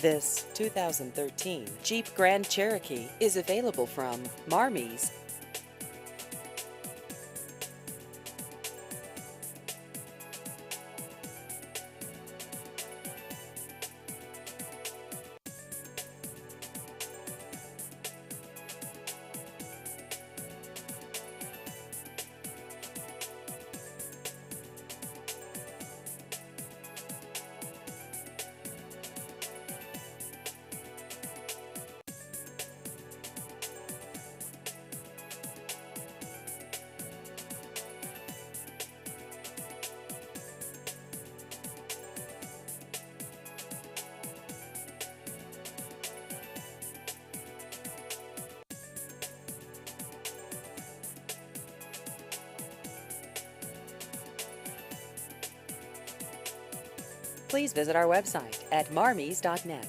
This 2013 Jeep Grand Cherokee is available from Marmies. Please visit our website at marmies.net.